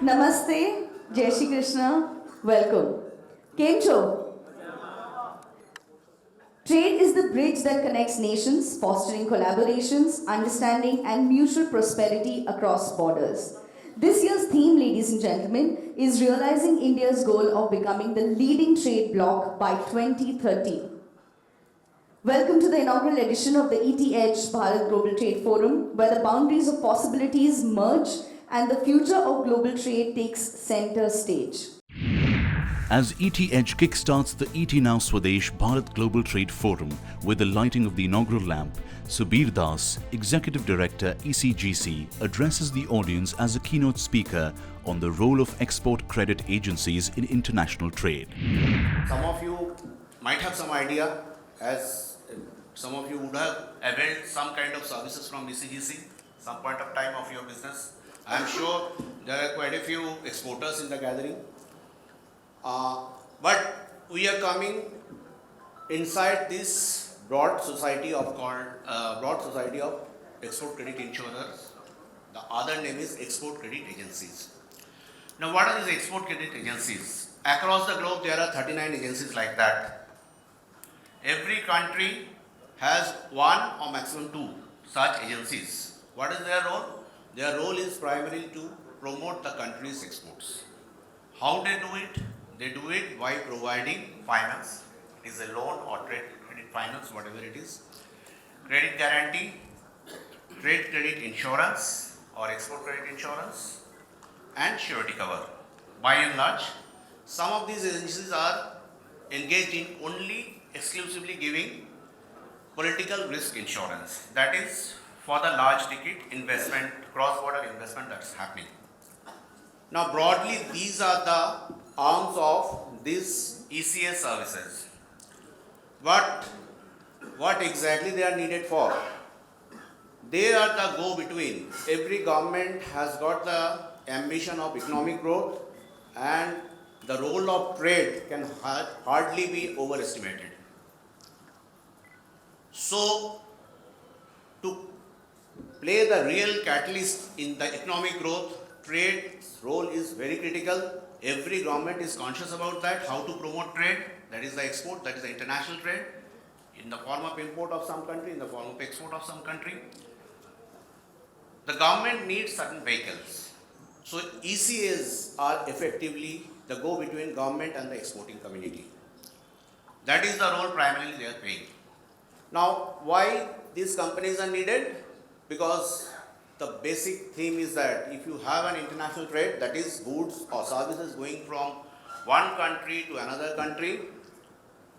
Namaste, Jai Shri Krishna, welcome. Came Cho. Trade is the bridge that connects nations, fostering collaborations, understanding, and mutual prosperity across borders. This year's theme, ladies and gentlemen, is realizing India's goal of becoming the leading trade bloc by 2030. Welcome to the inaugural edition of the ETH Bharat Global Trade Forum, where the boundaries of possibilities merge and the future of global trade takes center stage. As ETH kickstarts the ET Now SWADESH Bharat Global Trade Forum with the lighting of the inaugural lamp, Subir Das, Executive Director ECGC, addresses the audience as a keynote speaker on the role of export credit agencies in international trade. Some of you might have some idea, as some of you would have availed some kind of services from ECGC some point of time of your business. I am sure there are quite a few exporters in the gathering. But we are coming inside this broad society of export credit insurers. The other name is export credit agencies. Now, what are these export credit agencies? Across the globe, there are 39 agencies like that. Every country has one or maximum two such agencies. What is their role? Their role is primarily to promote the country's exports. How they do it? They do it by providing finance. It is a loan or trade credit finance, whatever it is. Credit guarantee, trade credit insurance or export credit insurance, and surety cover. By and large, some of these agencies are engaged in only exclusively giving political risk insurance. That is for the large ticket investment, cross-border investment that's happening. Now, broadly, these are the arms of these ECA services. But what exactly they are needed for? They are the go-between. Every government has got the ambition of economic growth, and the role of trade can hardly be overestimated. So, to play the real catalyst in the economic growth, trade's role is very critical. Every government is conscious about that, how to promote trade, that is the export, that is the international trade, in the form of import of some country, in the form of export of some country. The government needs certain vehicles. So ECAs are effectively the go-between government and the exporting community. That is the role primarily they are playing. Now, why these companies are needed? Because the basic theme is that if you have an international trade, that is goods or services going from one country to another country,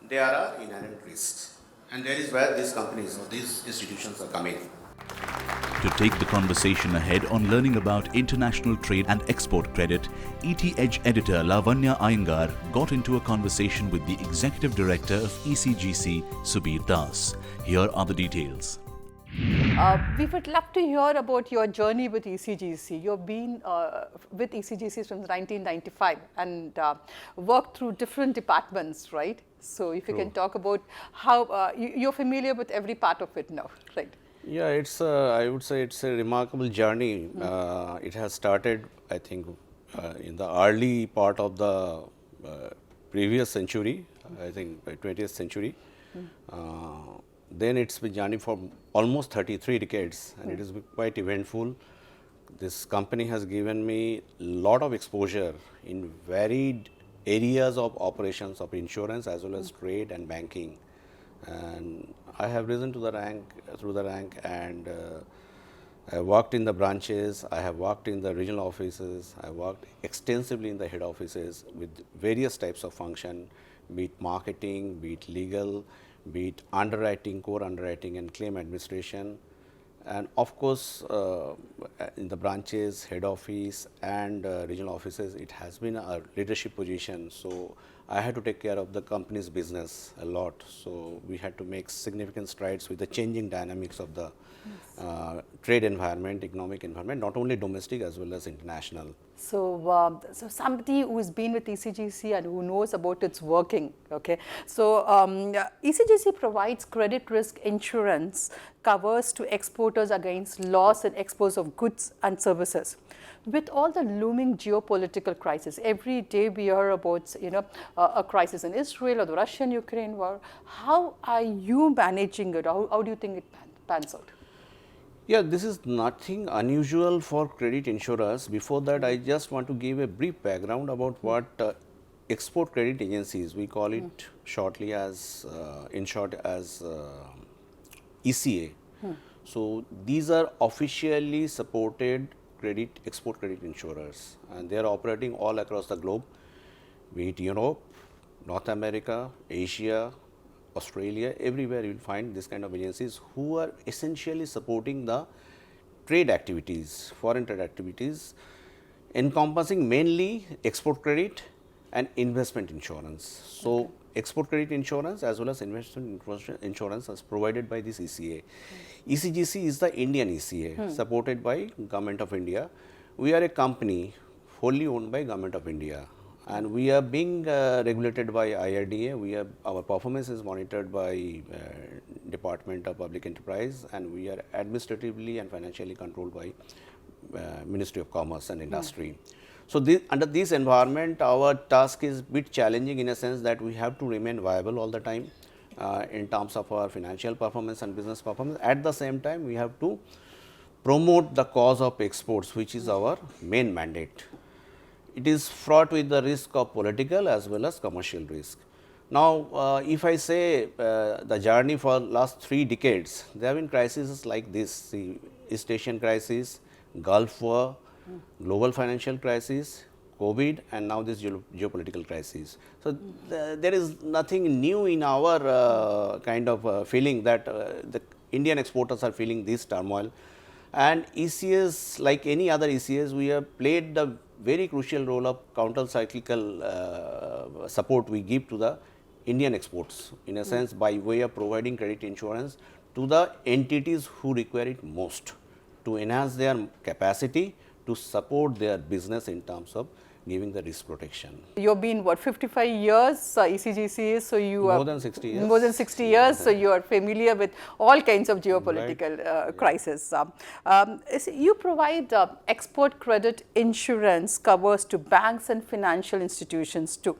there are inherent risks. And there is where these companies or these institutions are coming. To take the conversation ahead on learning about international trade and export credit, ET Edge editor Lavanya Iyengar got into a conversation with the Executive Director of ECGC, Subir Das. Here are the details. We would love to hear about your journey with ECGC. You've been with ECGC since 1995 and worked through different departments, right? So if you can talk about how you're familiar with every part of it now, right? Yeah, it's I would say it's a remarkable journey. It has started, I think, in the early part of the previous century, I think 20th century. Then it's been journey for almost 33 decades, and it has been quite eventful. This company has given me a lot of exposure in varied areas of operations of insurance as well as trade and banking. And I have risen to the rank, and I worked in the branches, I have worked in the regional offices, I worked extensively in the head offices with various types of function, be it marketing, be it legal, be it underwriting, core underwriting and claim administration. And of course, in the branches, head office and regional offices, it has been a leadership position. So I had to take care of the company's business a lot. So we had to make significant strides with the changing dynamics of the trade environment, economic environment, not only domestic as well as international. So somebody who has been with ECGC and who knows about its working, okay. So ECGC provides credit risk insurance covers to exporters against loss and export of goods and services. With all the looming geopolitical crisis, every day we hear about, a crisis in Israel or the Russian-Ukraine war. How are you managing it? How do you think it pans out? Yeah, this is nothing unusual for credit insurers. Before that, I just want to give a brief background about what export credit agencies, we call it shortly as, in short as ECA. So these are officially supported export credit insurers, and they are operating all across the globe, be it Europe, North America, Asia, Australia, everywhere you will find this kind of agencies who are essentially supporting the trade activities, foreign trade activities, encompassing mainly export credit and investment insurance. So export credit insurance as well as investment insurance is provided by this ECA. ECGC is the Indian ECA supported by Government of India. We are a company wholly owned by Government of India, and we are being regulated by IRDA. Our performance is monitored by Department of Public Enterprise, and we are administratively and financially controlled by Ministry of Commerce and Industry. So under this environment, our task is a bit challenging in a sense that we have to remain viable all the time in terms of our financial performance and business performance. At the same time, we have to promote the cause of exports, which is our main mandate. It is fraught with the risk of political as well as commercial risk. Now, if I say the journey for last 3 decades, there have been crises like this: the East Asian crisis, Gulf War, global financial crisis, COVID, and now this geopolitical crisis. So there is nothing new in our kind of feeling that the Indian exporters are feeling this turmoil. And ECS, like any other ECS, we have played the very crucial role of counter-cyclical support we give to the Indian exports, in a sense, by way of providing credit insurance to the entities who require it most, to enhance their capacity to support their business in terms of giving the risk protection. You've been, what, 55 years ECGC, so you are… More than 60 years. More than 60 years, so you are familiar with all kinds of geopolitical crises. So you provide export credit insurance covers to banks and financial institutions too.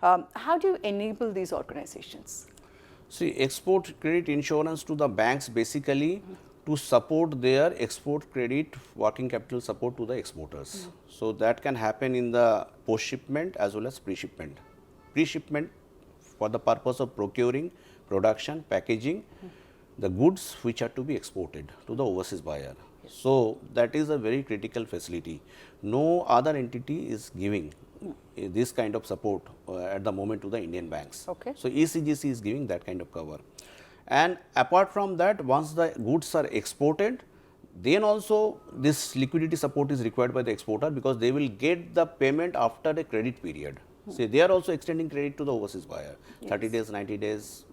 How do you enable these organizations? See, export credit insurance to the banks basically to support their export credit working capital support to the exporters. So that can happen in the post shipment as well as pre-shipment. Pre-shipment for the purpose of procuring, production, packaging the goods which are to be exported to the overseas buyer. So that is a very critical facility. No other entity is giving this kind of support at the moment to the Indian banks. Okay. So ECGC is giving that kind of cover. And apart from that, once the goods are exported, then also this liquidity support is required by the exporter, because they will get the payment after a credit period. See, they are also extending credit to the overseas buyer, 30 days, 90 days,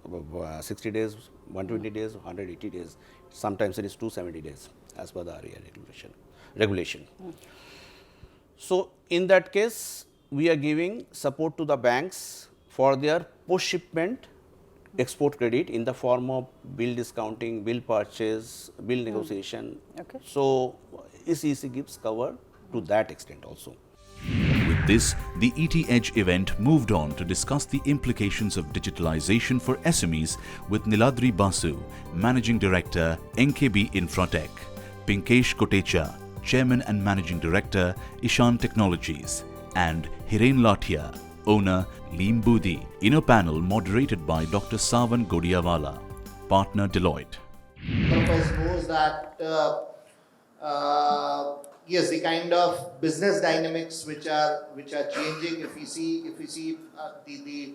60 days, 120 days, 180 days, sometimes it is 270 days as per the RBI regulation. So in that case, we are giving support to the banks for their post shipment export credit in the form of bill discounting, bill purchase, bill negotiation. Okay. So ECC gives cover to that extent also. With this, the ET Edge event moved on to discuss the implications of digitalization for SMEs with Niladri Basu, Managing Director, NKB Infratech, Pinkesh Kotecha, Chairman and Managing Director, Ishan Technologies, and Hiren Lathia, owner, Leem Budi, in a panel moderated by Dr. Savan Godiawala, partner Deloitte. All of us knows that yes, the kind of business dynamics which are changing. If we see the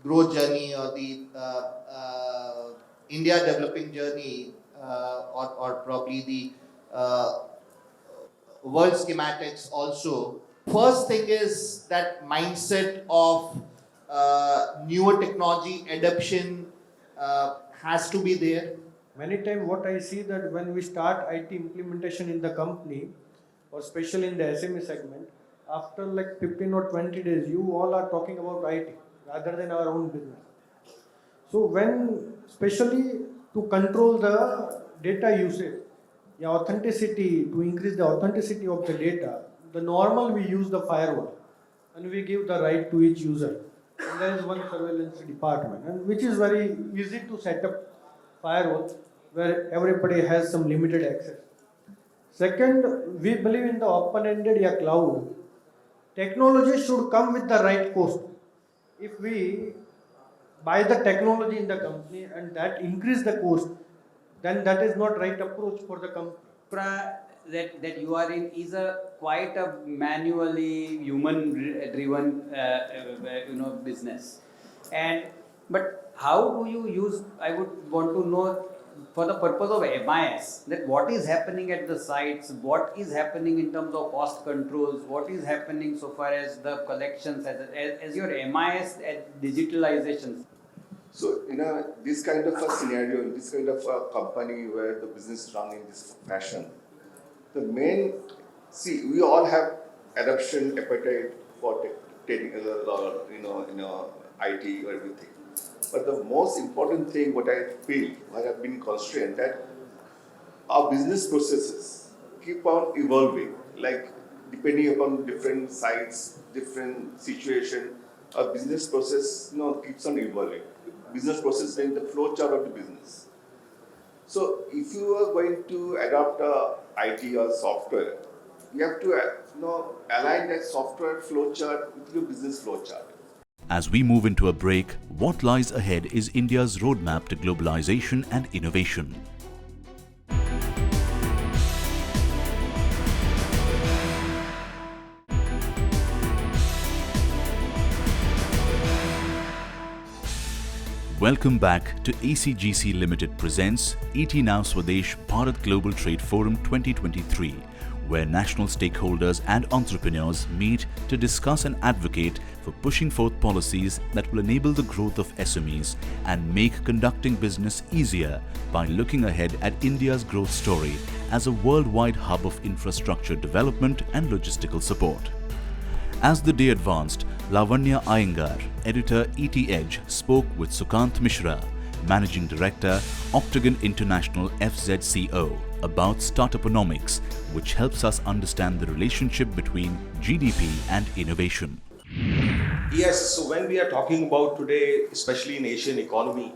growth journey or the India developing journey, or probably the world schematics also, First thing is that mindset of newer technology adoption has to be there. Many times what I see that when we start IT implementation in the company, or especially in the SME segment, after like 15 or 20 days, you all are talking about IT rather than our own business. So when, especially to control the data usage, the authenticity, to increase the authenticity of the data, the normal we use the firewall and we give the right to each user. And there is one surveillance department, and which is very easy to set up firewall where everybody has some limited access. Second, we believe in the open-ended cloud. Technology should come with the right cost. If we buy the technology in the company and that increase the cost, then that is not right approach for the company. That you are in is a quite a manually human driven business, and but how do you use, I would want to know, for the purpose of MIS, that what is happening at the sites, what is happening in terms of cost controls, what is happening so far as the collections as your MIS at digitalization. So in this kind of a scenario, in this kind of a company where the business is run in this fashion, the main, we all have adoption appetite for taking IT or everything. But the most important thing, what I feel, I have been constrained, that our business processes keep on evolving, like depending upon different sites, different situation, our business process keeps on evolving. Business process being the flow chart of the business. So if you are going to adopt a IT or software, you have to align that software flow chart with your business flow chart. As we move into a break, what lies ahead is India's roadmap to globalization and innovation. Welcome back to ECGC Limited presents ET Now Swadesh Bharat Global Trade Forum 2023, where national stakeholders and entrepreneurs meet to discuss and advocate for pushing forth policies that will enable the growth of SMEs and make conducting business easier by looking ahead at India's growth story as a worldwide hub of infrastructure development and logistical support. As the day advanced, Lavanya Iyengar, editor ET Edge, spoke with Sukant Mishra, Managing Director, Octagon International FZCO, about startuponomics, which helps us understand the relationship between GDP and innovation. Yes, so when we are talking about today, especially in Asian economy,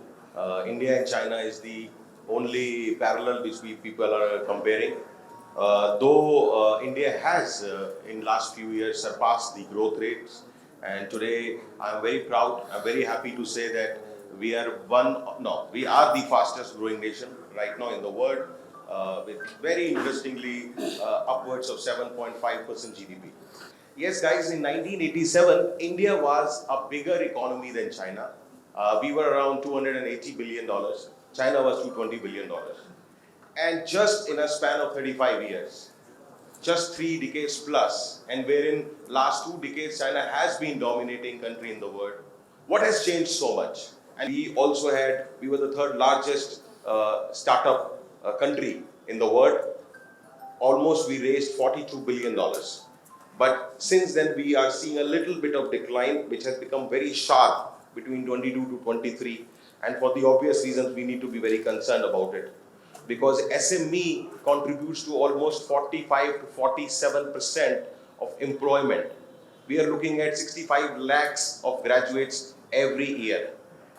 India and China is the only parallel which people are comparing. Though India has in last few years surpassed the growth rates, and today I'm very proud, I'm very happy to say that we are the fastest growing nation right now in the world, with very interestingly upwards of 7.5% GDP. Yes guys, in 1987, India was a bigger economy than China. We were around $280 billion, China was $220 billion. And just in a span of 35 years, just 3 decades plus, and wherein last 2 decades China has been dominating country in the world, what has changed so much? And we were the third largest startup country in the world. Almost we raised $42 billion. But since then we are seeing a little bit of decline, which has become very sharp between 22 to 23. And for the obvious reasons, we need to be very concerned about it. Because SME contributes to almost 45 to 47% of employment. We are looking at 65 lakhs of graduates every year.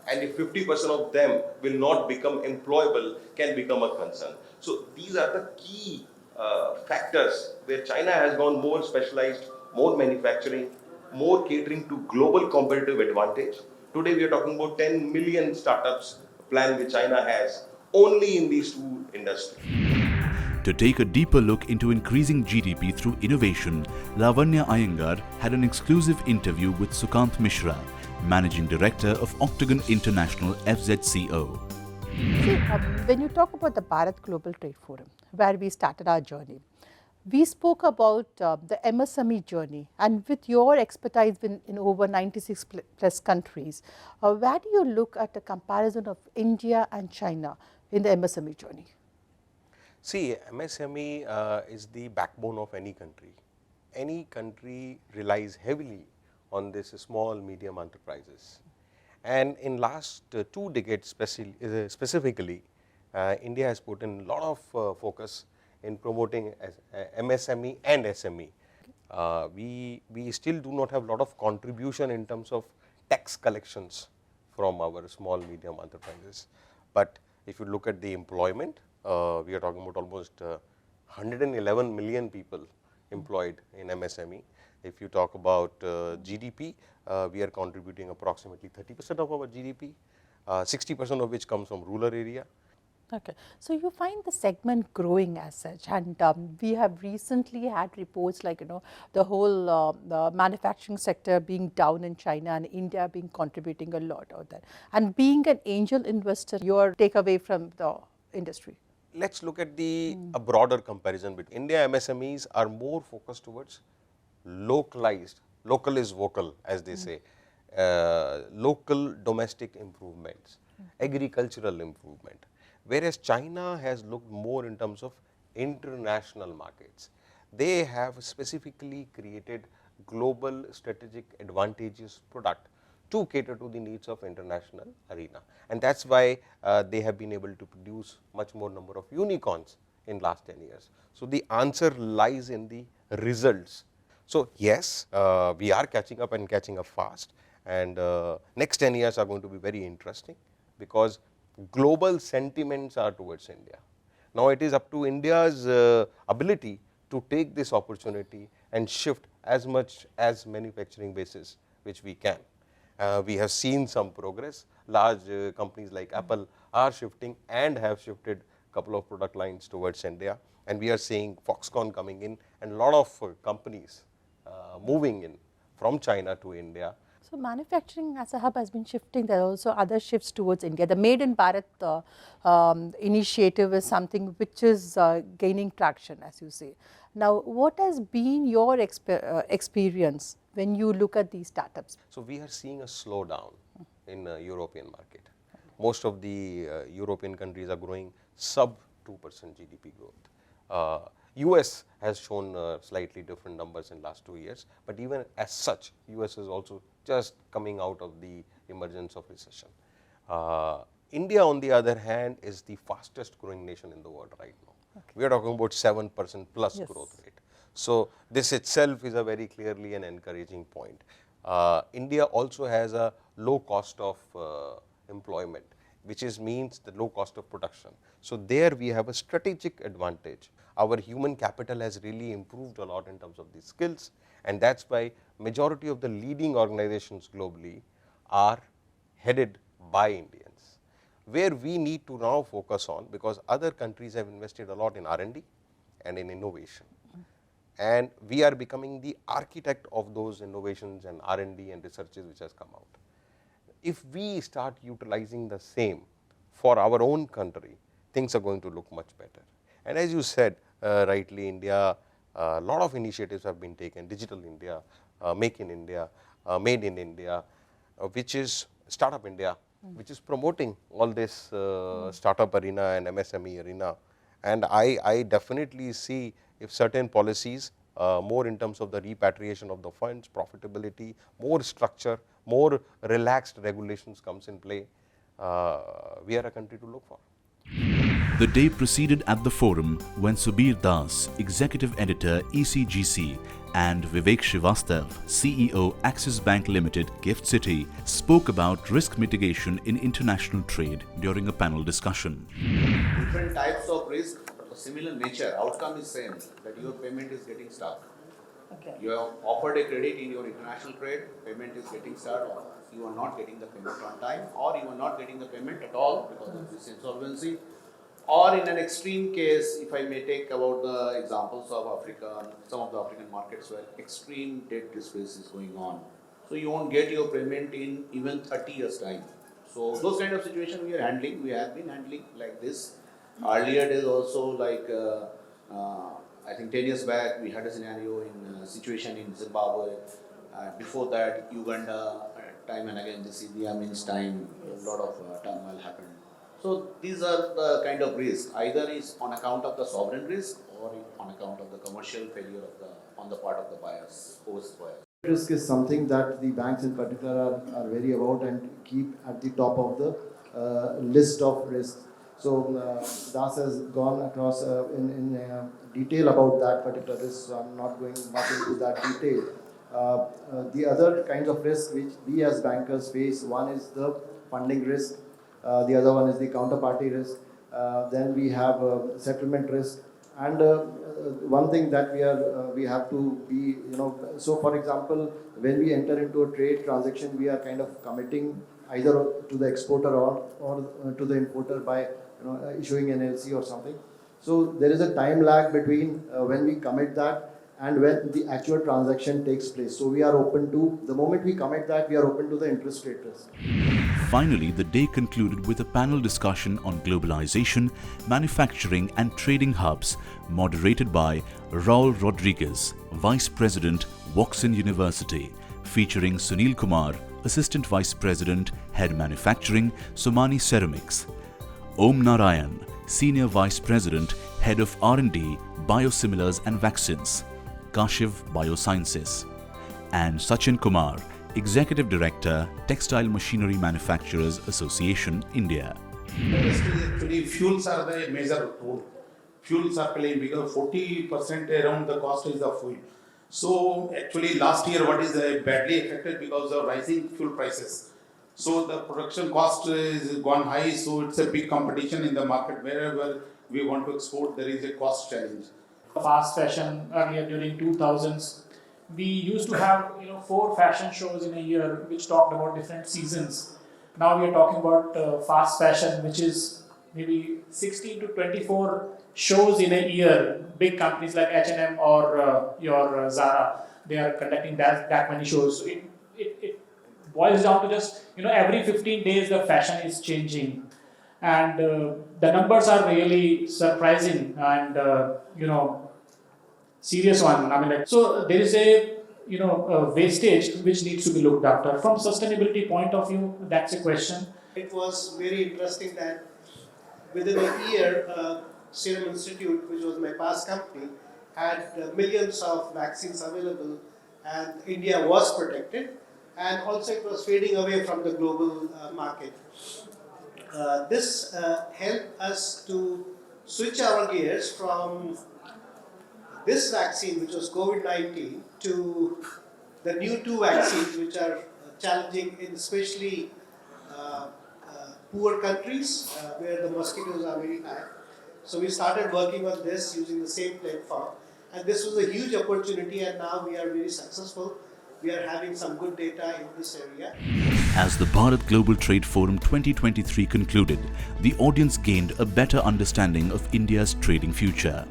And if 50% of them will not become employable, can become a concern. So these are the key factors where China has gone more specialized, more manufacturing, more catering to global competitive advantage. Today we are talking about 10 million startups plan which China has only in these two industries. To take a deeper look into increasing GDP through innovation, Lavanya Iyengar had an exclusive interview with Sukant Mishra, Managing Director of Octagon International FZCO. See, when you talk about the Bharat Global Trade Forum, where we started our journey, We spoke about the MSME journey, and with your expertise in over 96 plus countries, where do you look at a comparison of India and China in the MSME journey? See, MSME is the backbone of any country. Any country relies heavily on this small, medium enterprises. And in last 2 decades specifically, India has put in a lot of focus in promoting MSME and SME. We still do not have a lot of contribution in terms of tax collections from our small, medium enterprises. But if you look at the employment, we are talking about almost 111 million people employed in MSME. If you talk about GDP, we are contributing approximately 30% of our GDP, 60% of which comes from rural area. Okay, so you find the segment growing as such, and we have recently had reports like the whole the manufacturing sector being down in China and India being contributing a lot of that. And being an angel investor, your takeaway from the industry? Let's look at a broader comparison between India. MSMEs are more focused towards localized, local is vocal as they say, local domestic improvements, agricultural improvement. Whereas China has looked more in terms of international markets. They have specifically created global strategic advantageous product to cater to the needs of international arena. And that's why they have been able to produce much more number of unicorns in last 10 years. So the answer lies in the results. So yes, we are catching up and catching up fast, and next 10 years are going to be very interesting because global sentiments are towards India. Now it is up to India's ability to take this opportunity and shift as much as manufacturing bases which we can. We have seen some progress. Large companies like Apple are shifting and have shifted a couple of product lines towards India, and we are seeing Foxconn coming in and a lot of companies moving in from China to India. So manufacturing as a hub has been shifting. There are also other shifts towards India. The Made in Bharat initiative is something which is gaining traction, as you say. Now, what has been your experience when you look at these startups? So we are seeing a slowdown in European market. Most of the European countries are growing sub 2% GDP growth. US has shown slightly different numbers in last 2 years, but even as such, US is also just coming out of the emergence of recession. India, on the other hand, is the fastest growing nation in the world right now. Okay. We are talking about 7% plus growth rate. So this itself is a very clearly an encouraging point. India also has a low cost of employment, which means the low cost of production. So there we have a strategic advantage. Our human capital has really improved a lot in terms of the skills, and that's why majority of the leading organizations globally are headed by Indians. Where we need to now focus on, because other countries have invested a lot in R&D and in innovation, and we are becoming the architect of those innovations and R&D and researches which has come out. If we start utilizing the same for our own country, things are going to look much better. And as you said rightly, India, a lot of initiatives have been taken. Digital India, Make in India, Made in India, which is Startup India, which is promoting all this startup arena and MSME arena. And I definitely see if certain policies, more in terms of the repatriation of the funds, profitability, more structure, more relaxed regulations comes in play, we are a country to look for. The day proceeded at the forum when Subir Das, Executive Editor ECGC, and Vivek Srivastav, CEO Axis Bank Limited, Gift City, spoke about risk mitigation in international trade during a panel discussion. Different types of risk, but of similar nature, outcome is same, that your payment is getting stuck. Okay. You have offered a credit in your international trade, payment is getting stuck, or you are not getting the payment on time, or you are not getting the payment at all because of this insolvency. Or in an extreme case, if I may take about the examples of Africa, some of the African markets where extreme debt distress is going on. So you won't get your payment in even 30 years time. So those kind of situations we are handling, we have been handling like this. Earlier days also like I think 10 years back we had a scenario in situation in Zimbabwe. Before that, Uganda, time and again this Idi Amin's time, a lot of turmoil happened. So these are the kind of risks. Either is on account of the sovereign risk or on account of the commercial failure on the part of the buyers, host buyers. Risk is something that the banks in particular are very about and keep at the top of the list of risks. So Das has gone across in detail about that particular risk, so I'm not going much into that detail. The other kinds of risks which we as bankers face, one is the funding risk, the other one is the counterparty risk, then we have settlement risk, and one thing that we have to be, so for example, when we enter into a trade transaction, we are kind of committing either to the exporter or to the importer by issuing an LC or something. So there is a time lag between when we commit that and when the actual transaction takes place. So we are open to, the moment we commit that, we are open to the interest rate risk. Finally, the day concluded with a panel discussion on globalization, manufacturing and trading hubs, moderated by Raul Rodriguez, Vice President, Woxin University, featuring Sunil Kumar, Assistant Vice President, Head Manufacturing, Somani Ceramics, Om Narayan, Senior Vice President, Head of R&D, Biosimilars and Vaccines, Kashiv Biosciences, and Sachin Kumar, Executive Director, Textile Machinery Manufacturers Association, India. Actually, fuels are the major role. Fuels are playing because 40% around the cost is the fuel. So actually last year what is badly affected because of rising fuel prices. So the production cost is gone high, so it's a big competition in the market. Wherever we want to export, there is a cost challenge. Fast fashion earlier during 2000s, we used to have 4 fashion shows in a year which talked about different seasons. Now we are talking about fast fashion, which is maybe 16 to 24 shows in a year. Big companies like H&M or your Zara, they are conducting that many shows. So it boils down to just every 15 days the fashion is changing, and the numbers are really surprising and serious one. I mean, so there is a wastage which needs to be looked after. From sustainability point of view, that's a question. It was very interesting that within a year, Serum Institute, which was my past company, had millions of vaccines available, and India was protected, and also it was fading away from the global market. This helped us to switch our gears from this vaccine, which was COVID-19, to the new 2 vaccines, which are challenging in especially poor countries where the mosquitoes are very high. So we started working on this using the same platform, and this was a huge opportunity, and now we are very successful. We are having some good data in this area. As the Bharat Global Trade Forum 2023 concluded, the audience gained a better understanding of India's trading future.